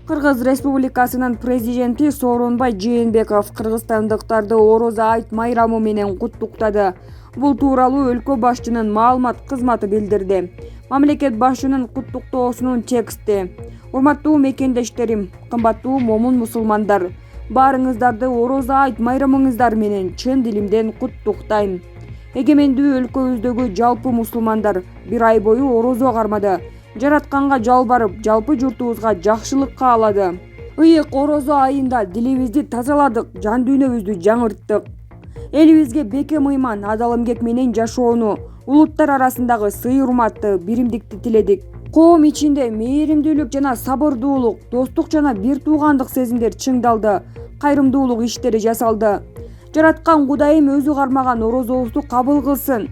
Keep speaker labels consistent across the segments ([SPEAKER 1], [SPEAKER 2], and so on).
[SPEAKER 1] Кыргыз Республикасынын президенти Сооронбай Жээнбеков кыргызстандыктарды Орозо айт майрамы менен куттуктады. Бул тууралуу өлкө башчынын маалымат кызматы билдирди. Мамлекет башчынын куттуктоосунун тексти: урматтуу мекендештерим, кымбаттуу момун мусулмандар, баарыңыздарды Орозо айт майрамыңыздар менен чын дилимден куттуктайм. Эгемендүү өлкөбүздөгү жалпы мусулмандар бир ай бою орозо кармады. Жаратканга жалбарып, жалпы журтубузга жакшылык каалады. Ыйык орозо айында дилибизди тазаладык, жан дүйнөбүздү жаңырттык. Элибизге бекем ыйман, адал эмгек менен жашоону, улуттар арасындагы сый-урматты, биримдикти тиледик. Коом ичинде мээримдүүлүк жана сабырдуулук, достук жана бир туугандык сезимдер чыңдалды, кайрымдуулук иштери жасалды. Жараткан Кудайым өзү кармаган орозобузду кабыл кылсын.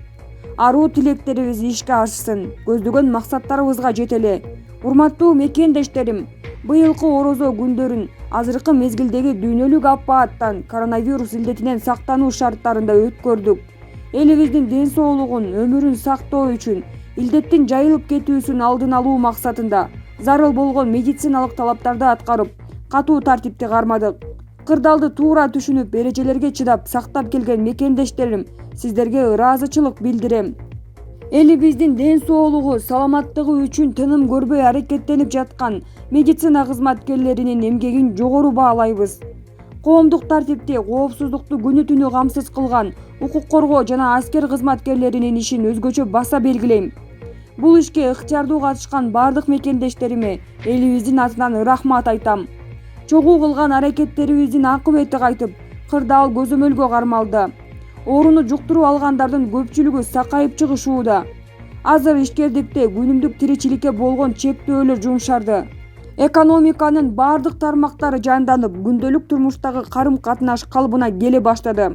[SPEAKER 1] Аруу тилектерибиз ишке ашсын, көздөгөн максаттарыбызга жетели. Урматтуу мекендештерим, быйылкы орозо күндөрүн азыркы мезгилдеги дүйнөлүк апааттан, коронавирус илдетинен сактануу шарттарында өткөрдүк. Элибиздин ден соолугун, өмүрүн сактоо үчүн илдеттин жайылып кетүүсүн алдын алуу максатында зарыл болгон медициналык талаптарды аткарып, катуу тартипти кармадык. Кырдаалды туура түшүнүп, эрежелерге чыдап сактап келген мекендештерим, сиздерге ыраазычылык билдирем. Элибиздин ден соолугу, саламаттыгы үчүн тыным көрбөй аракеттенип жаткан медицина кызматкерлеринин эмгегин жогору баалайбыз. Коомдук тартипти, коопсуздукту күнү-түнү камсыз кылган укук коргоо жана аскер кызматкерлеринин ишин өзгөчө баса белгилейм. Бул ишке ыктыярдуу катышкан бардык мекендештериме элибиздин атынан рахмат айтам. Чогуу кылган аракеттерибиздин акыбети кайтып, кырдаал көзөмөлгө кармалды. Ооруну жуктуруп алгандардын көпчүлүгү сакайып чыгышууда. Азыр ишкердикте күнүмдүк тиричиликке болгон чектөөлөр жумшарды. Экономиканын бардык тармактары жанданып, күндөлүк турмуштагы карым-катнаш калыбына келе баштады.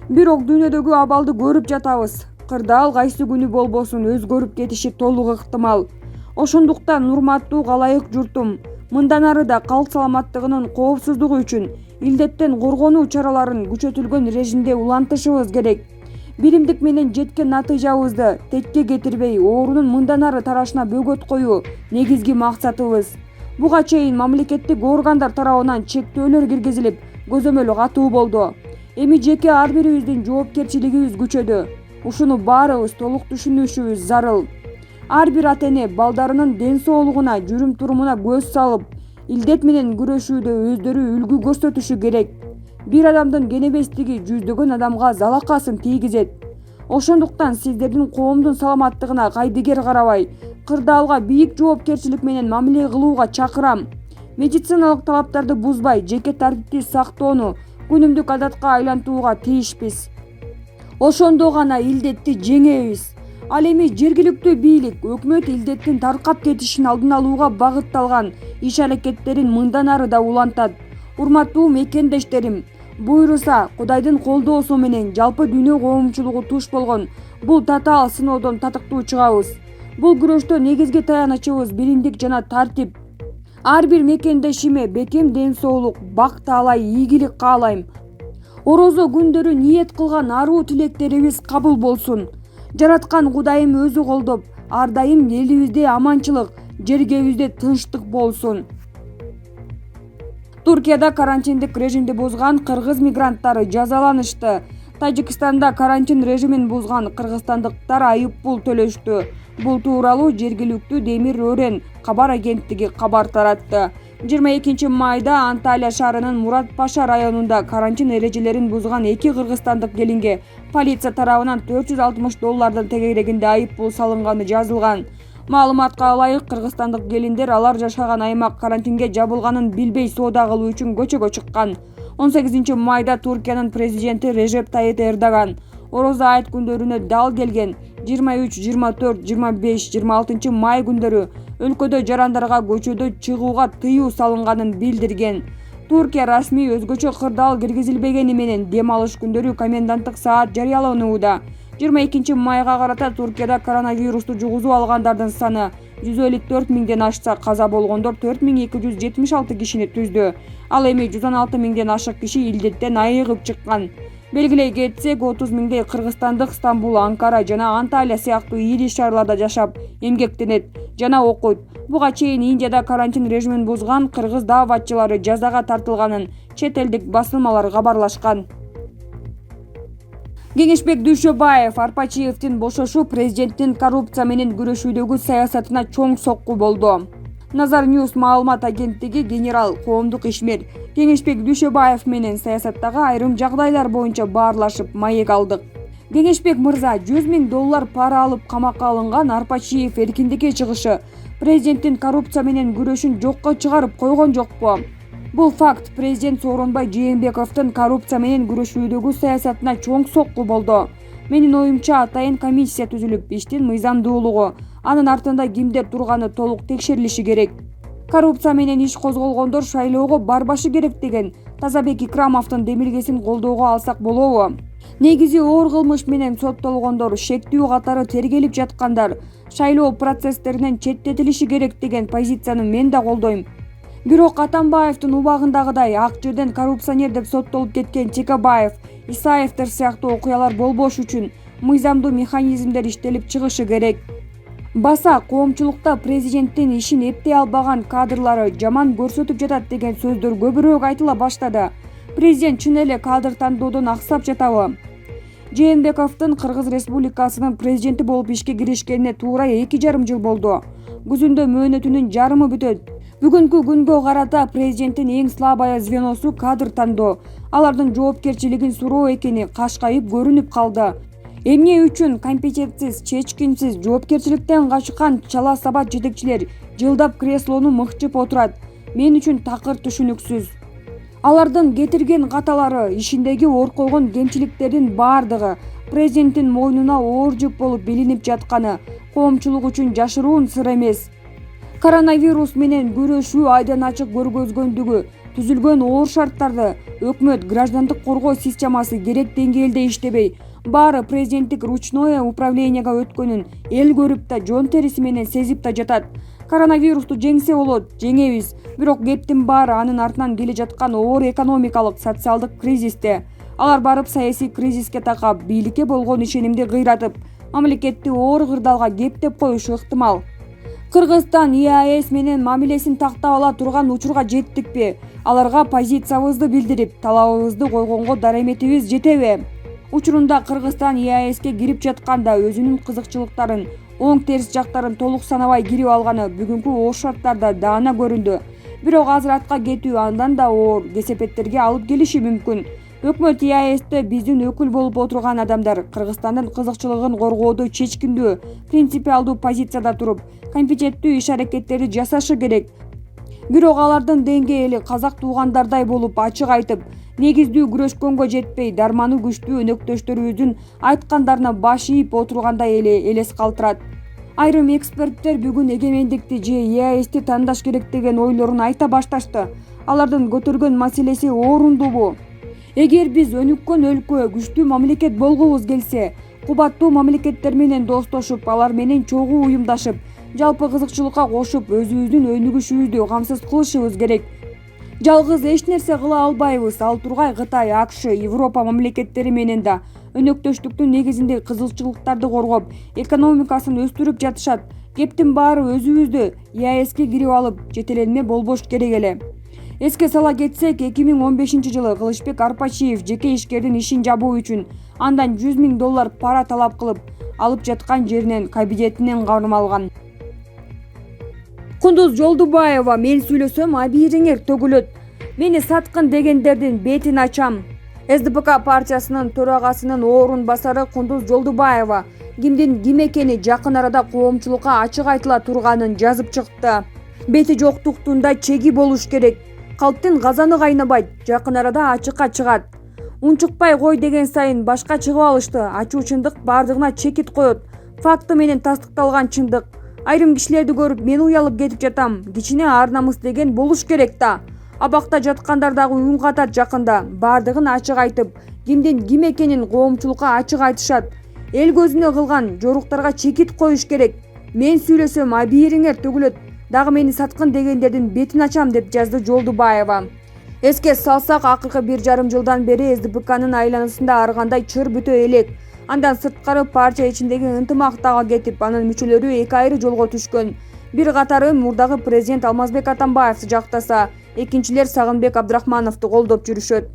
[SPEAKER 1] Бирок дүйнөдөгү абалды көрүп жатабыз. Кырдаал кайсы күнү болбосун өзгөрүп кетиши толук ыктымал. Ошондуктан урматтуу калайык журтум, мындан ары да калк саламаттыгынын коопсуздугу үчүн илдеттен коргонуу чараларын күчөтүлгөн режимде улантышыбыз керек. Биримдик менен жеткен натыйжабызды текке кетирбей, оорунун мындан ары тарашына бөгөт коюу негизги максатыбыз. Буга чейин мамлекеттик органдар тарабынан чектөөлөр киргизилип, көзөмөл катуу болду. Эми жеке ар бирибиздин жоопкерчилигибиз күчөдү. Ушуну баарыбыз толук түшүнүшүбүз зарыл. Ар бир ата-эне балдарынын ден соолугуна, жүрүм-турумуна көз салып, илдет менен күрөшүүдө өздөрү үлгү көрсөтүшү керек. Бир адамдын кенебестиги жүздөгөн адамга залакасын тийгизет. Ошондуктан сиздердин коомдун саламаттыгына кайдыгер карабай, кырдаалга бийик жоопкерчилик менен мамиле кылууга чакырам. Медициналык талаптарды бузбай, жеке тартипти сактоону күнүмдүк адатка айлантууга тийишпиз. Ошондо гана илдетти жеңебиз. Ал эми жергиликтүү бийлик, өкмөт илдеттин таркап кетишин алдын алууга багытталган иш-аракеттерин мындан ары да улантат. Урматтуу мекендештерим, буйруса Кудайдын колдоосу менен жалпы дүйнө коомчулугу туш болгон бул татаал сыноодон татыктуу чыгабыз. Бул күрөштө негизги таянычыбыз биримдик жана тартип. Ар бир мекендешиме бекем ден соолук, бак таалай, ийгилик каалайм. Орозо күндөрү ниет кылган аруу тилектерибиз кабыл болсун. Жараткан Кудайым өзү колдоп, ар дайым элибизде аманчылык, жергебизде тынчтык болсун. Туркияда карантиндик режимди бузган кыргыз мигранттары жазаланышты. Тажикстанда карантин режимин бузган кыргызстандыктар айыппул төлөштү. Бул тууралуу жергиликтүү Демир Өрен кабар агенттиги кабар таратты. 22 майда Анталия шаарынын Мурат Паша районунда карантин эрежелерин бузган 2 кыргызстандык келинге полиция тарабынан $460 тегерегинде айыппул салынганы жазылган. Маалыматка ылайык, кыргызстандык келиндер алар жашаган аймак карантинге жабылганын билбей соода кылуу үчүн көчөгө чыккан. 18 майда Туркиянын президенти Режеп Тайип Эрдоган Орозо айт күндөрүнө дал келген 23, 24, 25, 26 май күндөрү өлкөдө жарандарга көчөдө чыгууга тыюу салынганын билдирген. Туркия расмий өзгөчө кырдаал киргизилбегени менен дем алыш күндөрү коменданттык саат жарыяланууда. 22 майга карата Туркияда коронавирусту жугузуп алгандардын саны 154 миңден ашса, каза болгондор 4276 кишини түздү. Ал эми 116 миңден ашык киши илдеттен айыгып чыккан. Белгилей кетсек, 30 миңдей кыргызстандык Стамбул, Анкара жана Анталия сыяктуу ири шаарларда жашап, эмгектенет жана окуйт. Буга чейин Индияда карантин режимин бузган кыргыз дааватчылары жазага тартылганын чет элдик басылмалар кабарлашкан. Кеңешбек Дүйшөбаев Арпачиевдин бошошу президенттин коррупция менен күрөшүүдөгү саясатына чоң сокку болду. Назар Ньюс маалымат агенттиги генерал коомдук ишмер Кеңешбек Дүйшөбаев менен саясаттагы айрым жагдайлар боюнча баарлашып маек алдык. Кеңешбек мырза $100 000 пара алып камакка алынган Арпачиев эркиндикке чыгышы президенттин коррупция менен күрөшүн жокко чыгарып койгон жокпу? Бул факт президент Сооронбай Жээнбековдун коррупция менен күрөшүүдөгү саясатына чоң сокку болду. Менин оюмча, атайын комиссия түзүлүп, иштин мыйзамдуулугу, анын артында кимдер турганы толук текшерилиши керек. Коррупция менен иш козголгондор шайлоого барбашы керек деген Тазабек Икрамовдун демилгесин колдоого алсак болобу? Негизи оор кылмыш менен соттолгондор, шектүү катары тергелип жаткандар шайлоо процесстеринен четтетилиши керек деген позицияны мен да колдойм. Бирок Атамбаевдин убагындагыдай ак жерден коррупционер деп соттолуп кеткен Чекабаев, Исаевдер сыяктуу окуялар болбош үчүн мыйзамдуу механизмдер иштелип чыгышы керек. Баса коомчулукта президенттин ишин эптей албаган кадрлары жаман көрсөтүп жатат деген сөздөр көбүрөөк айтыла баштады. Президент чын эле кадр тандоодон аксап жатабы? Жээнбековдун Кыргыз Республикасынын президенти болуп ишке киришкенине туура 2,5 жыл болду. Күзүндө мөөнөтүнүн жарымы бүтөт. Бүгүнкү күнгө карата президенттин эң слабая звеносу кадр тандоо. Алардын жоопкерчилигин суроо экени кашкайып көрүнүп калды. Эмне үчүн компетентсиз, чечкинсиз, жоопкерчиликтен качкан чала сабат жетекчилер жылдап креслону мыкчып отурат? Мен үчүн такыр түшүнүксүз. Алардын кетирген каталары, ишиндеги ор койгон кемчиликтердин бардыгы президенттин мойнуна оор жүк болуп билинип жатканы коомчулук үчүн жашыруун сыр эмес. Коронавирус менен күрөшүү айдан ачык көргөзгөндүгү, түзүлгөн оор шарттарды өкмөт, граждандык коргоо системасы керек деңгээлде иштебей, баары президенттик ручное управлениега өткөнүн эл көрүп да, жон териси менен сезип да жатат. Коронавирусту жеңсе болот, жеңебиз. Бирок кептин баары анын артынан келе жаткан оор экономикалык, социалдык кризисте. Алар барып саясий кризиске такап, бийликке болгон ишенимди кыйратып, мамлекетти оор кырдаалга кептеп коюшу ыктымал. Кыргызстан ИАЭС менен мамилесин тактап ала турган учурга жеттикпи? Аларга позициябызды билдирип, талабыбызды койгонго дараметибиз жетеби? Учурунда Кыргызстан ИАЭСке кирип жатканда өзүнүн кызыкчылыктарын, оң терс жактарын толук санабай кирип алганы бүгүнкү оор шарттарда даана көрүндү. Бирок азыр атка кетүү андан да оор кесепеттерге алып келиши мүмкүн. Өкмөт ИАЭСте биздин өкүл болуп отурган адамдар Кыргызстандын кызыкчылыгын коргоодо чечкиндүү, принципиалдуу позицияда туруп, компетенттүү иш-аракеттерди жасашы керек. Бирок алардын деңгээли казак туугандардай болуп ачык айтып, негиздүү күрөшкөнгө жетпей, дарманы күчтүү өнөктөштөрүбүздүн айткандарына баш ийип отургандай эле элес калтырат. Айрым эксперттер бүгүн эгемендикти же ИАЭСти тандаш керек деген ойлорун айта башташты. Алардын көтөргөн маселеси орундуубу? Эгер биз өнүккөн өлкө, күчтүү мамлекет болгубуз келсе, кубаттуу мамлекеттер менен достошуп, алар менен чогуу уюмдашып, жалпы кызыкчылыкка кошуп, өзүбүздүн өнүгүшүбүздү камсыз кылышыбыз керек. Жалгыз эч нерсе кыла албайбыз. Ал тургай Кытай, АКШ, Европа мамлекеттери менен да өнөктөштүктүн негизинде кызыкчылыктарды коргоп, экономикасын өстүрүп жатышат. Кептин баары өзүбүздү ИАЭСке кирип алып, жетеленме болбош керек эле. Эске сала кетсек, 2015 жылы Кылычбек Арпачиев жеке ишкердин ишин жабуу үчүн андан $100 000 пара талап кылып, алып жаткан жеринен, кабинетинен кармалган. Кундуз Жолдубаева: мен сүйлөсөм, абийириңер төгүлөт. Мени саткын дегендердин бетин ачам. СДПК партиясынын төрагасынын орун басары Кундуз Жолдубаева кимдин ким экени жакын арада коомчулукка ачык айтыла турганын жазып чыкты. Бети жоктуктун да чеги болуш керек. Калптын казаны кайнабайт, жакын арада ачыкка чыгат. Унчукпай кой деген сайын башка чыгып алышты. Ачуу чындык бардыгына чекит коет. Факты менен тастыкталган чындык. Айрым кишилерди көрүп мен уялып кетип жатам. Кичине ар намыс деген болуш керек да. Абакта жаткандар дагы үн катат жакында. Бардыгын ачык айтып, кимдин ким экенин коомчулукка ачык айтышат. Эл көзүнө кылган жоруктарга чекит коюш керек. Мен сүйлөсөм, абийириңер төгүлөт. Дагы мени саткын дегендердин бетин ачам, деп жазды Жолдубаева. Эске салсак, акыркы 1,5 жылдан бери СДПКнын айланасында ар кандай чыр бүтө элек. Андан сырткары партия ичиндеги ынтымак дагы кетип, анын мүчөлөрү эки айры жолго түшкөн. Бир катары мурдагы президент Алмазбек Атамбаевди жактаса, экинчилер Сагынбек Абдрахмановду колдоп жүрүшөт.